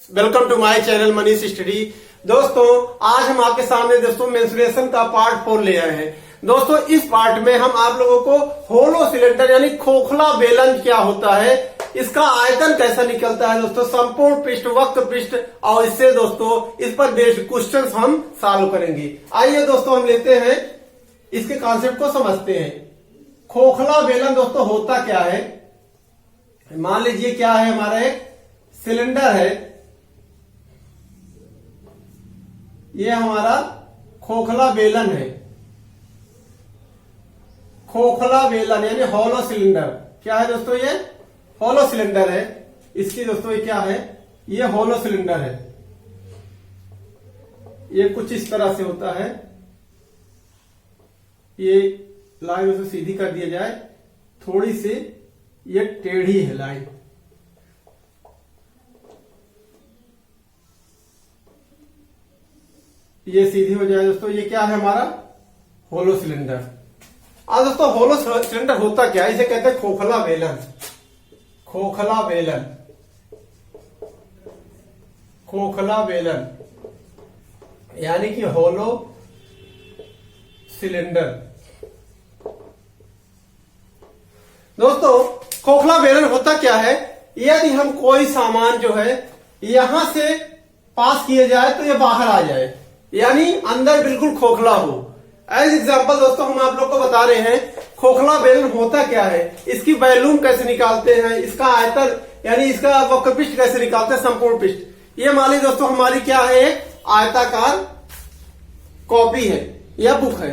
Welcome to my channel Manish study. दोस्तों आज हम आपके सामने दोस्तों मेंस्ट्रुएशन का पार्ट 4 ले आए हैं। दोस्तों इस पार्ट में हम आप लोगों को होलो सिलेंडर यानी खोखला बेलन क्या होता है, इसका आयतन कैसा निकलता है दोस्तों, संपूर्ण पृष्ठ, वक्र पृष्ठ और इससे दोस्तों इस पर बेस्ड क्वेश्चंस हम सॉल्व करेंगे। आइए दोस्तों हम लेते हैं इसके कॉन्सेप्ट को समझते हैं। खोखला बेलन दोस्तों होता क्या है, मान लीजिए क्या है, हमारा एक सिलेंडर है, ये हमारा खोखला बेलन है। खोखला बेलन यानी हॉलो सिलेंडर क्या है दोस्तों, ये हॉलो सिलेंडर है। इसकी दोस्तों ये क्या है, ये हॉलो सिलेंडर है। ये कुछ इस तरह से होता है। ये लाइन उसे सीधी कर दिया जाए, थोड़ी सी ये टेढ़ी है लाइन। ये सीधी हो जाए दोस्तों, ये क्या है हमारा होलो सिलेंडर। आज दोस्तों होलो सिलेंडर होता क्या है, इसे कहते हैं खोखला बेलन। खोखला बेलन, खोखला बेलन यानी कि होलो सिलेंडर। दोस्तों खोखला बेलन होता क्या है, यदि हम कोई सामान जो है यहां से पास किए जाए तो ये बाहर आ जाए, यानी अंदर बिल्कुल खोखला हो। एज एग्जाम्पल दोस्तों हम आप लोग को बता रहे हैं खोखला बेलन होता क्या है, इसकी वॉल्यूम कैसे निकालते हैं, इसका आयतन यानी इसका वक्र पृष्ठ कैसे निकालते हैं, संपूर्ण पृष्ठ। ये मान लीजिए दोस्तों हमारी क्या है, एक आयताकार कॉपी है या बुक है।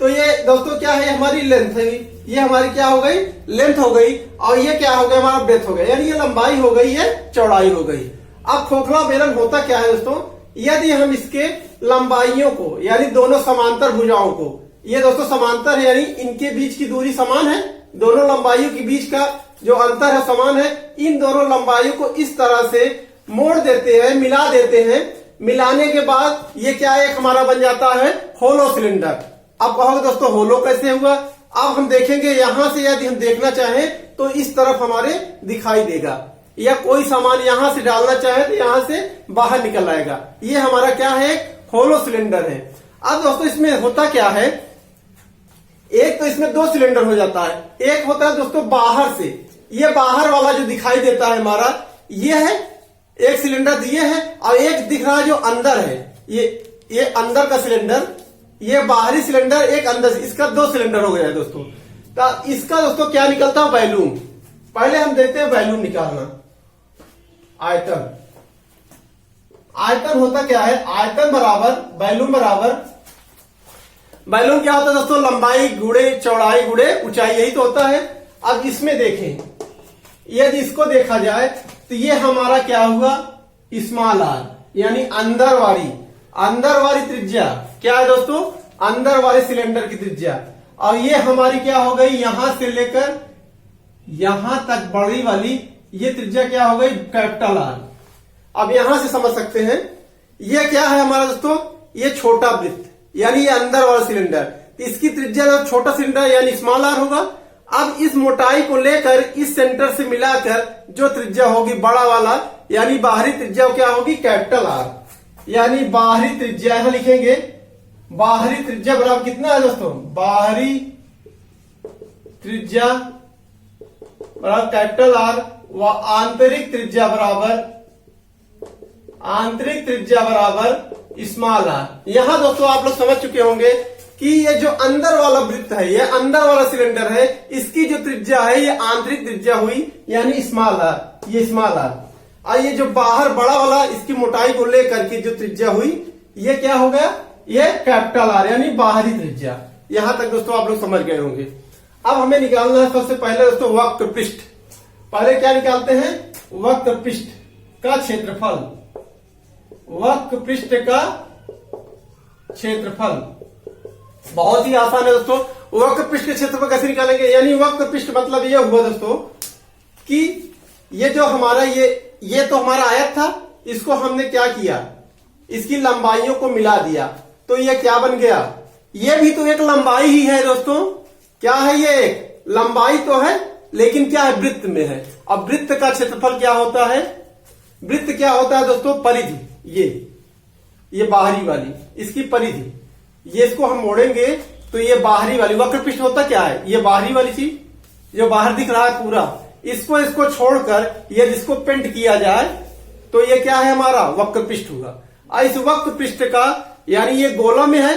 तो ये दोस्तों क्या है, हमारी लेंथ है, ये हमारी क्या हो गई, लेंथ हो गई, और ये क्या हो गया, हमारा ब्रेथ हो गया, यानी ये लंबाई हो गई, ये चौड़ाई हो गई। अब खोखला बेलन होता क्या है दोस्तों, यदि हम इसके लंबाइयों को यानी दोनों समांतर भुजाओं को, ये दोस्तों समांतर है यानी इनके बीच की दूरी समान है, दोनों लंबाइयों के बीच का जो अंतर है समान है, इन दोनों लंबाइयों को इस तरह से मोड़ देते हैं, मिला देते हैं। मिलाने के बाद ये क्या एक हमारा बन जाता है होलो सिलेंडर। अब कहोगे दोस्तों होलो कैसे हुआ, अब हम देखेंगे यहां से यदि हम देखना चाहें तो इस तरफ हमारे दिखाई देगा, या कोई सामान यहां से डालना चाहे तो यहां से बाहर निकल आएगा। ये हमारा क्या है, होलो सिलेंडर है। अब दोस्तों इसमें होता क्या है, एक तो इसमें दो सिलेंडर हो जाता है, एक होता है दोस्तों बाहर से, ये बाहर वाला जो दिखाई देता है हमारा, ये है एक सिलेंडर दिए है, और एक दिख रहा है जो अंदर है, ये अंदर का सिलेंडर, ये बाहरी सिलेंडर, एक अंदर से, इसका दो सिलेंडर हो गया है दोस्तों। तो इसका दोस्तों क्या निकलता है, वॉल्यूम। पहले हम देखते हैं वॉल्यूम निकालना। आयतन, आयतन होता क्या है, आयतन बराबर वॉल्यूम बराबर, वॉल्यूम क्या होता है दोस्तों, लंबाई गुणे चौड़ाई गुणे ऊंचाई, यही तो होता है। अब इसमें देखें, यदि इसको देखा जाए तो ये हमारा क्या हुआ, स्मॉल आर यानी अंदर वाली त्रिज्या क्या है दोस्तों, अंदर वाले सिलेंडर की त्रिज्या। और ये हमारी क्या हो गई, यहां से लेकर यहां तक बड़ी वाली ये त्रिज्या क्या हो गई, कैपिटल आर। अब यहां से समझ सकते हैं ये क्या है हमारा दोस्तों, ये छोटा वृत्त यानी ये अंदर वाला सिलेंडर, इसकी त्रिज्या छोटा सिलेंडर यानी स्मॉल आर होगा। अब इस मोटाई को लेकर इस सेंटर से मिलाकर जो त्रिज्या होगी बड़ा वाला यानी बाहरी त्रिज्या क्या होगी, कैपिटल आर, यानी बाहरी त्रिज्या यहां लिखेंगे, बाहरी त्रिज्या बराबर कितना है दोस्तों, बाहरी त्रिज्या बराबर कैपिटल आर व आंतरिक त्रिज्या बराबर स्मॉल आर। यहां दोस्तों आप लोग समझ चुके होंगे कि ये जो अंदर वाला वृत्त है, ये अंदर वाला सिलेंडर है, इसकी जो त्रिज्या है ये आंतरिक त्रिज्या हुई यानी स्मॉल आर, ये स्मॉल आर। और ये जो बाहर बड़ा वाला इसकी मोटाई को लेकर के जो त्रिज्या हुई ये क्या हो गया, ये कैपिटल आर यानी बाहरी त्रिज्या। यहां तक दोस्तों आप लोग समझ गए होंगे। अब हमें निकालना है सबसे पहले दोस्तों वक्र पृष्ठ। पहले क्या निकालते हैं, वक्र पृष्ठ का क्षेत्रफल, वक्र पृष्ठ का क्षेत्रफल बहुत ही आसान है दोस्तों। वक्र पृष्ठ के क्षेत्रफल कैसे निकालेंगे, यानी वक्र पृष्ठ मतलब ये हुआ दोस्तों कि ये जो हमारा ये तो हमारा आयत था, इसको हमने क्या किया, इसकी लंबाइयों को मिला दिया, तो ये क्या बन गया, ये भी तो एक लंबाई ही है दोस्तों। क्या है, ये एक लंबाई तो है लेकिन क्या है, वृत्त में है। अब वृत्त का क्षेत्रफल क्या होता है, वृत्त क्या होता है दोस्तों? परिधि। ये बाहरी वाली इसकी परिधि, ये इसको हम मोड़ेंगे तो ये बाहरी वाली वक्र पृष्ठ होता क्या है? ये बाहरी वाली चीज जो बाहर दिख रहा है पूरा, इसको छोड़कर ये जिसको पेंट किया जाए तो ये क्या है? हमारा वक्र पृष्ठ हुआ। इस वक्र पृष्ठ का यानी ये गोला में है,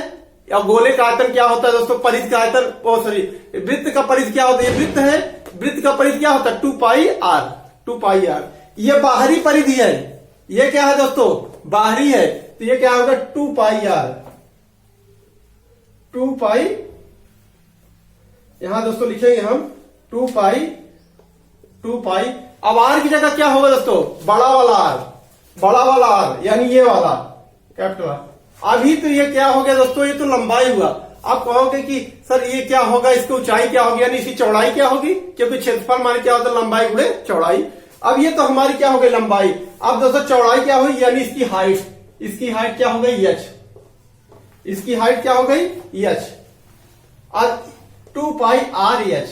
या गोले का आयतन क्या होता है दोस्तों? परिधि का आयतन, सॉरी वृत्त का परिधि क्या होता है? ये वृत्त है, वृत्त का परिधि क्या होता है? 2πr। 2πr ये बाहरी परिधि है, ये क्या है दोस्तों? बाहरी है, तो ये क्या होगा? 2πr। 2π यहां दोस्तों लिखेंगे हम 2π। अब r की जगह क्या होगा दोस्तों? बड़ा वाला r, बड़ा वाला r यानी ये वाला कैपिटल R। अभी तो ये क्या हो गया दोस्तों? ये तो लंबाई हुआ। आप कहोगे कि सर ये क्या होगा? इसकी ऊंचाई क्या होगी, यानी इसकी चौड़ाई क्या होगी? क्योंकि क्षेत्रफल माने क्या होता है? लंबाई गुणे चौड़ाई। अब ये तो हमारी क्या हो गई? लंबाई। अब दोस्तों चौड़ाई क्या हुई? यानी इसकी हाइट, इसकी हाइट क्या हो गई? h। इसकी हाइट क्या हो गई? h। अब 2πr h।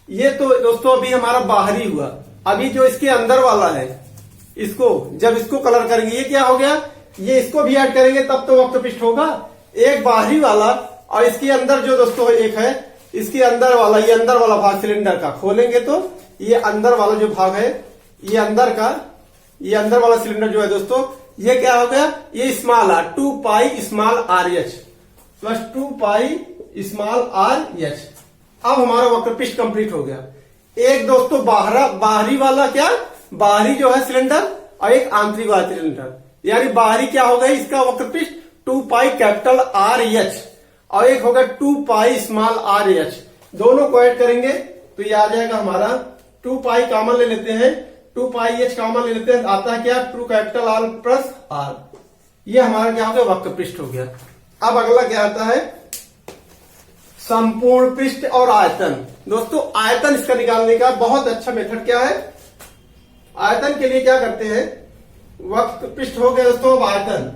ये तो दोस्तों अभी हमारा बाहरी हुआ। अभी जो इसके अंदर वाला है, इसको जब इसको कलर करेंगे ये क्या हो गया? ये इसको भी ऐड करेंगे तब तो वक्र पृष्ठ होगा। एक बाहरी वाला और इसके अंदर जो दोस्तों एक है, इसके अंदर वाला, ये अंदर वाला भाग सिलेंडर का खोलेंगे तो ये अंदर वाला जो भाग है, ये अंदर का, ये अंदर वाला सिलेंडर जो है दोस्तों, ये क्या हो गया? ये small r, 2πr plus 2πr। अब हमारा वक्र पृष्ठ कंप्लीट हो गया। एक दोस्तों बाहरी वाला क्या? बाहरी जो है सिलेंडर और एक आंतरिक वाला सिलेंडर, यानी बाहरी क्या हो गई? इसका वक्र पृष्ठ 2πR h और एक होगा 2πr h। दोनों को ऐड करेंगे तो ये आ जाएगा हमारा 2π कॉमन ले लेते हैं, 2πh कॉमन ले लेते हैं, आता है क्या? 2R plus r। ये हमारा क्या हो गया? वक्र पृष्ठ हो गया। अब अगला क्या आता है? संपूर्ण पृष्ठ और आयतन। दोस्तों आयतन इसका निकालने का बहुत अच्छा मेथड क्या है? आयतन के लिए क्या करते हैं? वक्र पृष्ठ हो गया दोस्तों, अब आयतन,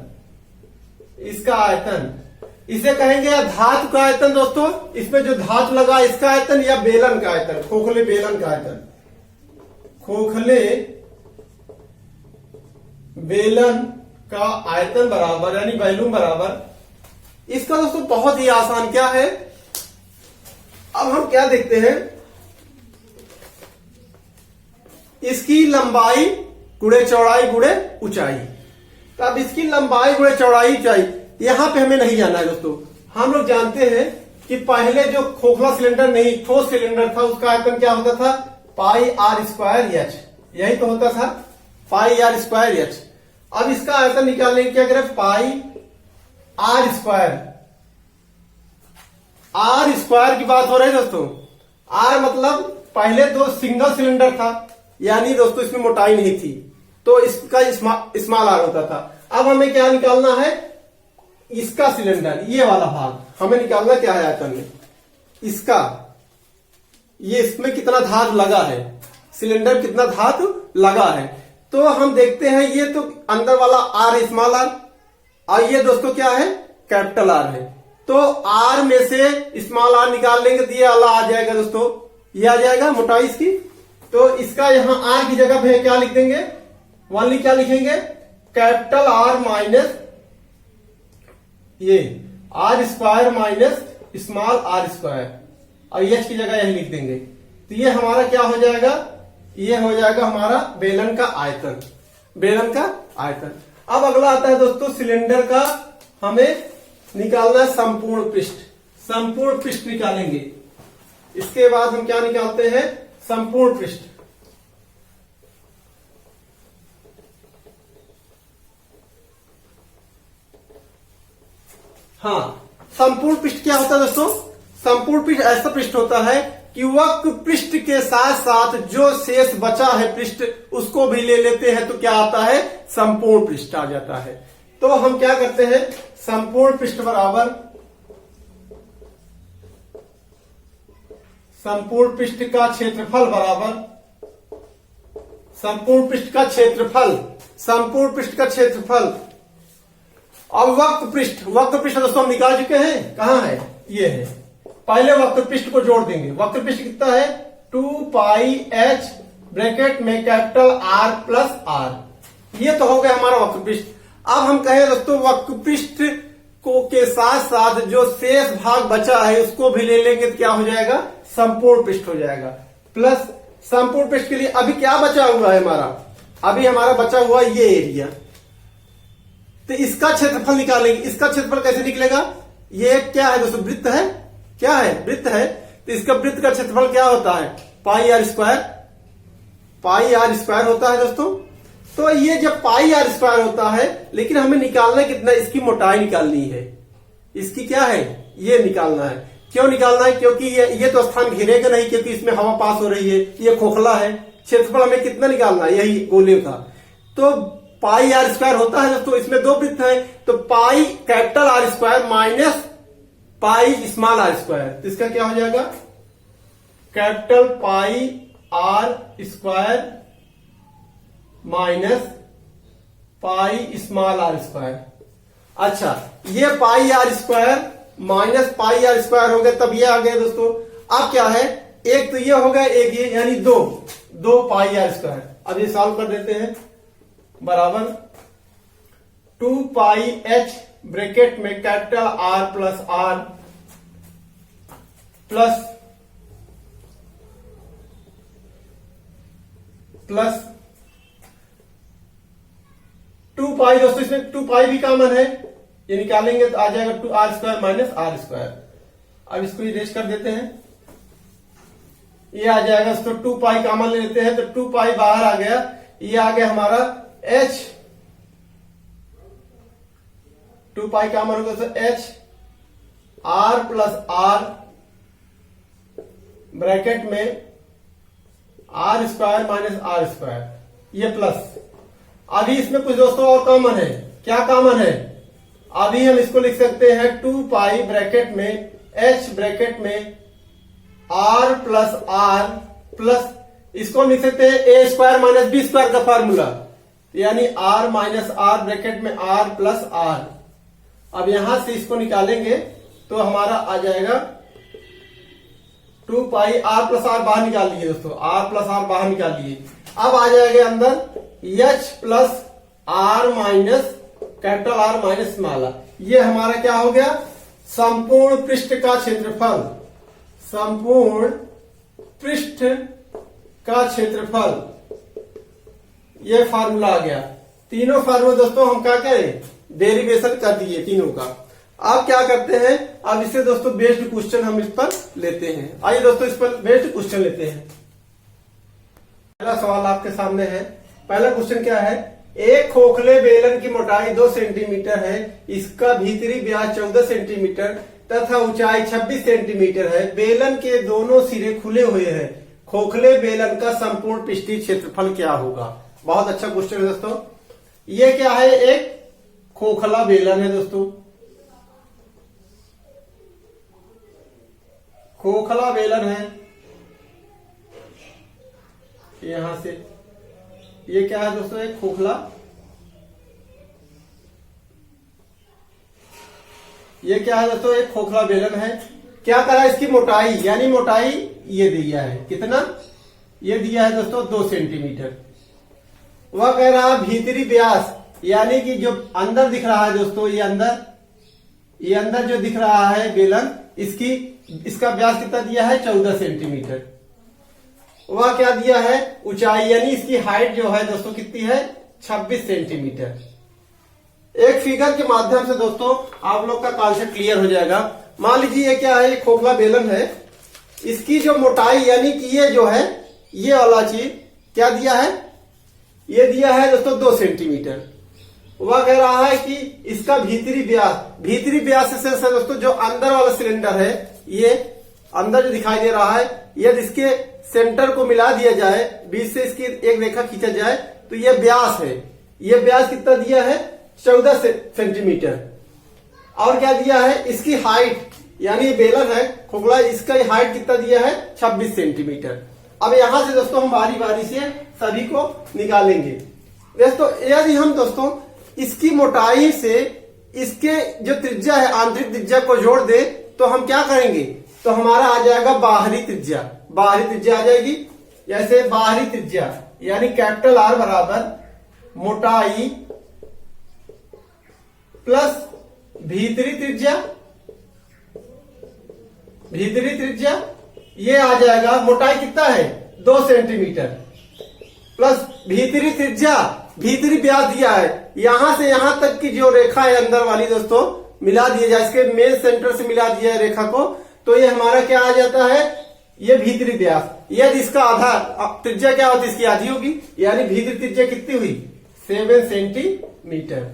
इसका आयतन इसे कहेंगे या धातु का आयतन दोस्तों, इसमें जो धातु लगा इसका आयतन, या बेलन का आयतन, खोखले बेलन का आयतन, खोखले बेलन का आयतन बराबर यानी वैल्यूम बराबर। इसका दोस्तों बहुत ही आसान क्या है? अब हम क्या देखते हैं? इसकी लंबाई गुणे चौड़ाई गुणे ऊंचाई। तो अब इसकी लंबाई गुणे चौड़ाई ऊंचाई यहां पे हमें नहीं जाना है दोस्तों। हम लोग जानते हैं कि पहले जो खोखला सिलेंडर नहीं, ठोस सिलेंडर था, उसका आयतन क्या होता था? πr²h। यही तो होता था, πr²h। अब इसका आयतन निकालने की क्या करें? πr²। r² की बात हो रही है दोस्तों। r मतलब पहले दो सिंगल सिलेंडर था, यानी दोस्तों इसमें मोटाई नहीं थी, तो इसका स्मॉल r होता था। अब हमें क्या निकालना है? इसका सिलेंडर, ये वाला भाग हमें निकालना क्या है? आयतन में इसका, ये इसमें कितना धातु लगा है, सिलेंडर कितना धातु लगा है। तो हम देखते हैं ये तो अंदर वाला r है, स्मॉल r, और ये दोस्तों क्या है? कैपिटल R है। तो R में से स्मॉल r निकाल लेंगे तो ये वाला आ जाएगा दोस्तों, ये आ जाएगा मोटाई इसकी। तो इसका यहां R की जगह पे क्या लिख देंगे? ओनली क्या लिखेंगे? कैपिटल R माइनस ये r² माइनस स्मॉल r², और h की जगह यही लिख देंगे। तो ये हमारा क्या हो जाएगा? ये हो जाएगा हमारा बेलन का आयतन, बेलन का आयतन। अब अगला आता है दोस्तों सिलेंडर का, हमें निकालना है संपूर्ण पृष्ठ। संपूर्ण पृष्ठ निकालेंगे, इसके बाद हम क्या निकालते हैं? संपूर्ण पृष्ठ। हाँ, संपूर्ण पृष्ठ क्या होता है दोस्तों? संपूर्ण पृष्ठ ऐसा पृष्ठ होता है कि वक्र पृष्ठ के साथ साथ जो शेष बचा है पृष्ठ, उसको भी ले लेते हैं तो क्या आता है? संपूर्ण पृष्ठ आ जाता है। तो हम क्या करते हैं? संपूर्ण पृष्ठ बराबर संपूर्ण पृष्ठ का क्षेत्रफल बराबर संपूर्ण पृष्ठ का क्षेत्रफल, संपूर्ण पृष्ठ का क्षेत्रफल। अब वक्र पृष्ठ दोस्तों हम निकाल चुके हैं, कहां है? ये है। पहले वक्र पृष्ठ को जोड़ देंगे। वक्र पृष्ठ कितना है? 2πh ब्रैकेट में कैपिटल R प्लस R, ये तो हो गया हमारा वक्र पृष्ठ। अब हम कहें दोस्तों वक्र पृष्ठ को के साथ साथ जो शेष भाग बचा है उसको भी ले लेंगे तो क्या हो जाएगा, संपूर्ण पृष्ठ हो जाएगा। प्लस संपूर्ण पृष्ठ के लिए अभी क्या बचा हुआ है हमारा, अभी हमारा बचा हुआ ये एरिया, तो इसका क्षेत्रफल निकालेंगे। इसका क्षेत्रफल कैसे निकलेगा, ये क्या है दोस्तों, वृत्त है, क्या है, वृत्त है। तो इसका वृत्त का क्षेत्रफल क्या होता है, pi R square, pi R square होता है दोस्तों। तो ये जब पाई आर स्क्वायर होता है, लेकिन हमें निकालना है कितना, इसकी मोटाई निकालनी है, इसकी क्या है, ये निकालना है। क्यों निकालना है, क्योंकि ये तो स्थान घेरेगा नहीं, क्योंकि इसमें हवा पास हो रही है, ये खोखला है। क्षेत्रफल हमें कितना निकालना है, यही गोले का। तो पाई आर स्क्वायर होता है दोस्तों, इसमें दो वृत्त है, तो pi capital R square minus pi small R square, तो इसका क्या हो जाएगा, capital pi R square minus pi small R square. अच्छा, ये pi R square minus pi R square हो गया, तब ये आ गया दोस्तों। अब क्या है, एक तो ये हो गया, एक ये, यानी दो पाई आर स्क्वायर। अब ये सॉल्व कर देते हैं, बराबर 2 पाई एच ब्रैकेट में कैपिटल आर प्लस 2 पाई दोस्तों, इसमें 2 पाई भी कॉमन है, ये निकालेंगे तो आ जाएगा 2 R square minus R square. अब इसको इरेज कर देते हैं, ये आ जाएगा दोस्तों, 2 पाई कॉमन ले लेते हैं तो 2 पाई बाहर आ गया, ये आ गया हमारा h, 2 पाई कॉमन होगा तो h R plus R bracket में R square minus R square, ये प्लस। अभी इसमें कुछ दोस्तों और कॉमन है, क्या कॉमन है, अभी हम इसको लिख सकते हैं 2 पाई ब्रैकेट में h ब्रैकेट में r प्लस आर प्लस, इसको लिख सकते हैं a square minus B square का फॉर्मूला, यानी r माइनस आर ब्रैकेट में r प्लस आर। अब यहां से इसको निकालेंगे तो हमारा आ जाएगा 2 पाई आर प्लस आर बाहर निकाल लिए दोस्तों, r प्लस आर बाहर निकाल लिए। अब आ जाएगा अंदर h plus R minus capital R minus small R, ये हमारा क्या हो गया, संपूर्ण पृष्ठ का क्षेत्रफल, संपूर्ण पृष्ठ का क्षेत्रफल, ये फार्मूला आ गया। तीनों फार्मूला दोस्तों हम क्या करें, डेरिवेशन कर दिए तीनों का। अब क्या करते हैं, अब इसे दोस्तों बेस्ड क्वेश्चन हम इस पर लेते हैं। आइए दोस्तों इस पर बेस्ड क्वेश्चन लेते हैं। पहला सवाल आपके सामने है। पहला क्वेश्चन क्या है, एक खोखले बेलन की मोटाई 2 सेंटीमीटर है, इसका भीतरी व्यास 14 सेंटीमीटर तथा ऊंचाई 26 सेंटीमीटर है। बेलन के दोनों सिरे खुले हुए हैं, खोखले बेलन का संपूर्ण पृष्ठीय क्षेत्रफल क्या होगा। बहुत अच्छा क्वेश्चन है दोस्तों। ये क्या है, एक खोखला बेलन है दोस्तों, खोखला बेलन है, यहां से ये क्या है दोस्तों, एक खोखला, ये क्या है दोस्तों, एक खोखला बेलन है। क्या करा, इसकी मोटाई, यानी मोटाई ये दिया है, कितना, ये दिया है दोस्तों 2 सेंटीमीटर। वह कह रहा है भीतरी व्यास, यानी कि जो अंदर दिख रहा है दोस्तों, ये अंदर जो दिख रहा है बेलन, इसका व्यास कितना दिया है, 14 सेंटीमीटर। वह क्या दिया है, ऊंचाई, यानी इसकी हाइट जो है दोस्तों कितनी है, 26 सेंटीमीटर। एक फिगर के माध्यम से दोस्तों आप लोग का कॉन्सेप्ट क्लियर हो जाएगा। मान लीजिए ये क्या है, ये खोखला बेलन है, इसकी जो मोटाई, यानी कि ये जो है, ये वाला चीज क्या दिया है, ये दिया है दोस्तों 2 सेंटीमीटर। वह कह रहा है कि इसका भीतरी व्यास से दोस्तों जो अंदर वाला सिलेंडर है, ये अंदर जो दिखाई दे रहा है, यदि इसके सेंटर को मिला दिया जाए, बीच से इसकी एक रेखा खींचा जाए, तो ये व्यास है। ये व्यास कितना दिया है, 14 सेंटीमीटर। और क्या दिया है, इसकी हाइट, यानी ये बेलन है खोखला, इसका हाइट कितना दिया है, 26 सेंटीमीटर। अब यहां से दोस्तों हम बारी बारी से सभी को निकालेंगे। दोस्तों यदि हम दोस्तों इसकी मोटाई से इसके जो त्रिज्या है, आंतरिक त्रिज्या को जोड़ दे, तो हम क्या करेंगे, तो हमारा आ जाएगा बाहरी त्रिज्या आ जाएगी। जैसे बाहरी त्रिज्या यानी कैपिटल आर बराबर मोटाई प्लस भीतरी त्रिज्या, भीतरी त्रिज्या ये आ जाएगा, मोटाई कितना है 2 सेंटीमीटर प्लस भीतरी त्रिज्या, भीतरी व्यास दिया है, यहां से यहां तक की जो रेखा है अंदर वाली दोस्तों मिला दिया जाए, इसके मेन सेंटर से मिला दिया है रेखा को, तो ये हमारा क्या आ जाता है, ये भीतरी व्यास। यदि इसका आधा त्रिज्या क्या होती है, इसकी आधी होगी, यानी भीतरी त्रिज्या कितनी हुई 7 सेंटीमीटर।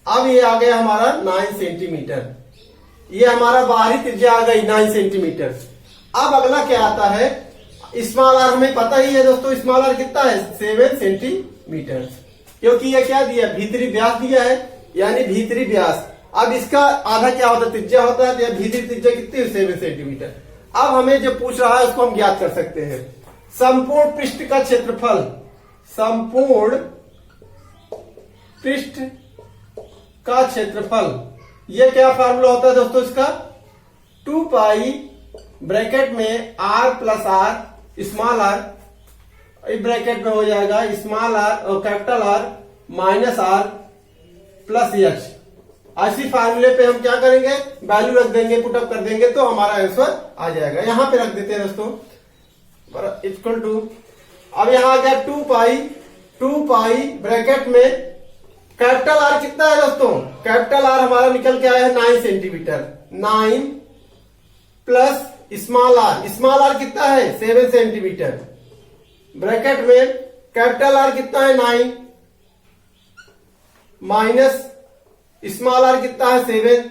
अब ये आ गया हमारा 9 सेंटीमीटर, ये हमारा बाहरी त्रिज्या आ गई 9 सेंटीमीटर। अब अगला क्या आता है, स्मॉल आर हमें पता ही है दोस्तों, स्मॉल आर कितना है 7 सेंटीमीटर, क्योंकि ये क्या दिया, भीतरी व्यास दिया है, यानी भीतरी व्यास। अब इसका आधा क्या होता है, त्रिज्या होता है, तो भीतरी त्रिज्या कितनी है 7 सेंटीमीटर। अब हमें जो पूछ रहा है उसको हम ज्ञात कर सकते हैं। संपूर्ण पृष्ठ का क्षेत्रफल, संपूर्ण पृष्ठ का क्षेत्रफल, ये क्या फार्मूला होता है दोस्तों इसका, 2 पाई ब्रैकेट में r plus R small R, इस ब्रैकेट में हो जाएगा स्मॉल आर और capital R minus R plus H. ऐसी फार्मूले पे हम क्या करेंगे, वैल्यू रख देंगे, पुटअप कर देंगे तो हमारा आंसर आ जाएगा। यहां पे रख देते हैं दोस्तों इक्वल टू, अब यहां आ गया 2 पाई ब्रैकेट में कैपिटल आर कितना है दोस्तों, कैपिटल आर हमारा निकल के आया है 9 सेंटीमीटर, 9 प्लस स्मॉल आर कितना है 7 सेंटीमीटर, ब्रैकेट में कैपिटल आर कितना है 9 माइनस स्मॉल आर कितना है 7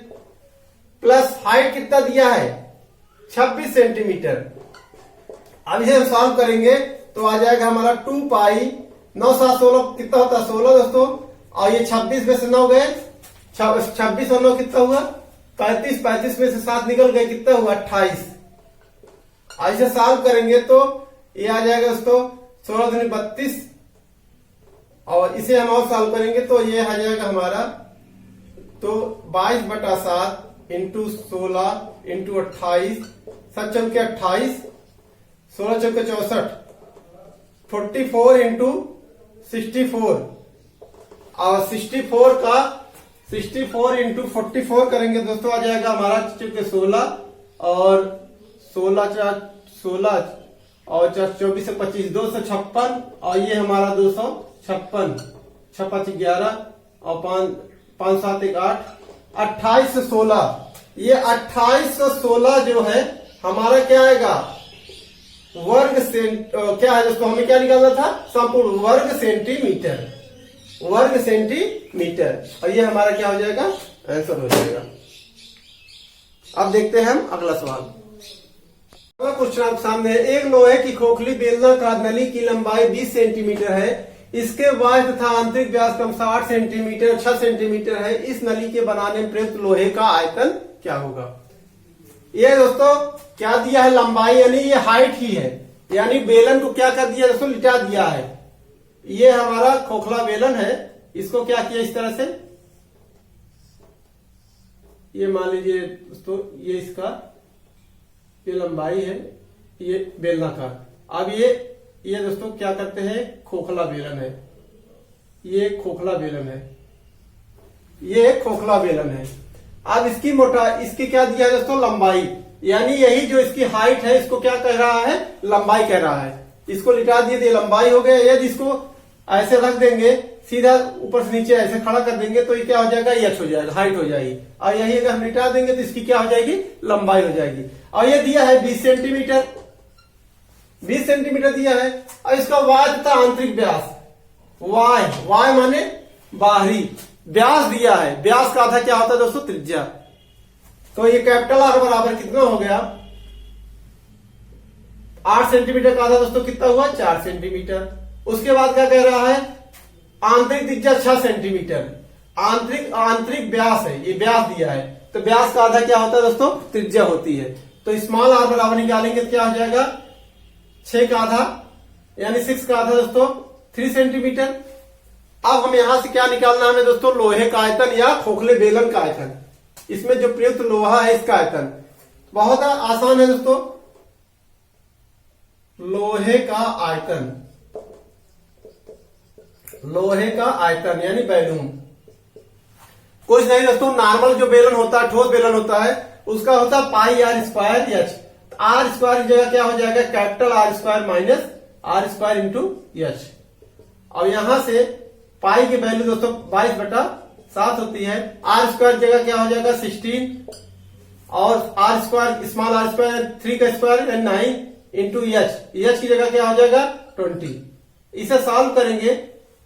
प्लस हाइट कितना दिया है 26 सेंटीमीटर। अब इसे हम सॉल्व करेंगे तो आ जाएगा हमारा 2 पाई 9 7 16 कितना होता है 16 दोस्तों, और ये 26 में से 9 गए, 26 और 9 कितना हुआ 35, 35 में से 7 निकल गए, कितना हुआ 28। ऐसे सॉल्व करेंगे तो ये आ जाएगा दोस्तों 16 दूनी 32, और इसे हम और सॉल्व करेंगे तो ये आ जाएगा हमारा तो 22/7 इंटू 16 इंटू 28, 7 चौके 28, 16 चौके 64, 44 इंटू 64, और 64 इंटू 44 करेंगे दोस्तों आ जाएगा हमारा चौके 16, और 16 और 24 से 25 256, और ये हमारा 256, 6 5 11 और 5 7 1 8, 28 से 16, ये 28 से 16 जो है हमारा क्या आएगा वर्ग क्या है दोस्तों, हमें क्या निकालना था संपूर्ण वर्ग सेंटीमीटर, और ये हमारा क्या हो जाएगा आंसर हो जाएगा। अब देखते हैं हम अगला सवाल। अगला क्वेश्चन आप सामने है, एक लोहे की खोखली बेलनाकार नली की लंबाई 20 सेंटीमीटर है, इसके बाह्य तथा आंतरिक व्यास कम 60 सेंटीमीटर 6 सेंटीमीटर है, इस नली के बनाने में प्रयुक्त लोहे का आयतन क्या होगा। ये दोस्तों क्या दिया है लंबाई, यानी ये हाइट ही है, यानी बेलन को क्या कर दिया दोस्तों लिटा दिया है। ये हमारा खोखला बेलन है, इसको क्या किया इस तरह से, ये मान लीजिए दोस्तों ये इसका ये लंबाई है, ये बेलनाकार। अब ये दोस्तों क्या करते हैं खोखला बेलन है, ये खोखला बेलन है, ये खोखला बेलन है। अब इसकी इसकी क्या दिया है दोस्तों लंबाई, यानी यही जो इसकी हाइट है इसको क्या कह रहा है लंबाई कह रहा है, इसको लिटा दिए तो लंबाई हो गया। यदि इसको ऐसे रख देंगे सीधा ऊपर से नीचे ऐसे खड़ा कर देंगे तो ये क्या हो जाएगा एच हो जाएगा, हाइट हो जाएगी, और यही अगर हम लिटा देंगे तो इसकी क्या हो जाएगी लंबाई हो जाएगी। और ये दिया है 20 सेंटीमीटर, 20 सेंटीमीटर दिया है, और इसका वाय तथा आंतरिक व्यास, वाय माने बाहरी व्यास दिया है, व्यास का आधा क्या होता है दोस्तों त्रिज्या। तो ये कैपिटल आर बराबर कितना हो गया 8 सेंटीमीटर का आधा दोस्तों कितना हुआ 4 सेंटीमीटर। उसके बाद क्या कह रहा है आंतरिक त्रिज्या 6 सेंटीमीटर, आंतरिक व्यास है, ये व्यास दिया है, तो व्यास का आधा क्या होता है दोस्तों त्रिज्या होती है। तो स्मॉल आर बराबर निकालेंगे तो क्या हो जाएगा 6 का आधा यानी 6 का आधा दोस्तों 3 सेंटीमीटर। अब हम यहां से क्या निकालना है हमें दोस्तों लोहे का आयतन या खोखले बेलन का आयतन, इसमें जो प्रयुक्त लोहा है इसका आयतन। बहुत आसान है दोस्तों, लोहे का आयतन लोहे का आयतन यानी वॉल्यूम। कुछ नहीं दोस्तों, नॉर्मल जो बेलन होता है, ठोस बेलन होता है, उसका होता है pi R square H. R square की जगह क्या हो जाएगा, capital R square minus R square into H. और यहां से पाई की वैल्यू दोस्तों 22/7 होती है। आर स्क्वायर की जगह क्या हो जाएगा 16 और R square small R square 3 का स्क्वायर 9 इंटू एच की जगह क्या हो जाएगा 20। इसे सॉल्व करेंगे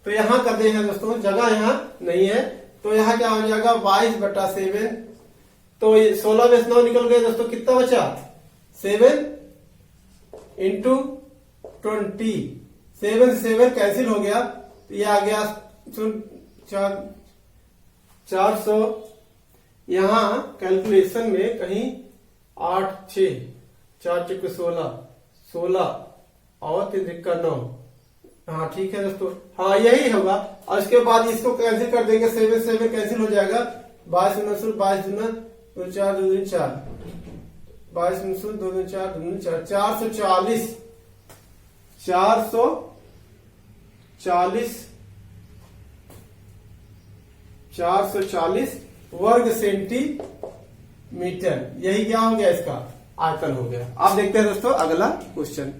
तो यहां कर देंगे दोस्तों, जगह यहां नहीं है तो यहां क्या हो जाएगा 22/7। तो 16 में 9 निकल गए दोस्तों, कितना बचा 7 इंटू 20। 7 से 7 कैंसिल हो गया तो ये आ गया 400। यहां कैलकुलेशन में कहीं 8 6 4 चुके 16 और 3 का 9। हाँ ठीक है दोस्तों, हाँ यही होगा। और इसके बाद इसको कैंसिल कर देंगे, 7 7 कैंसिल हो जाएगा। 22 22 दूना 4 2 4 22 2 2 4 2 4 440 440 वर्ग सेंटीमीटर। यही क्या हो गया, इसका आयतन हो गया। अब देखते हैं दोस्तों अगला क्वेश्चन।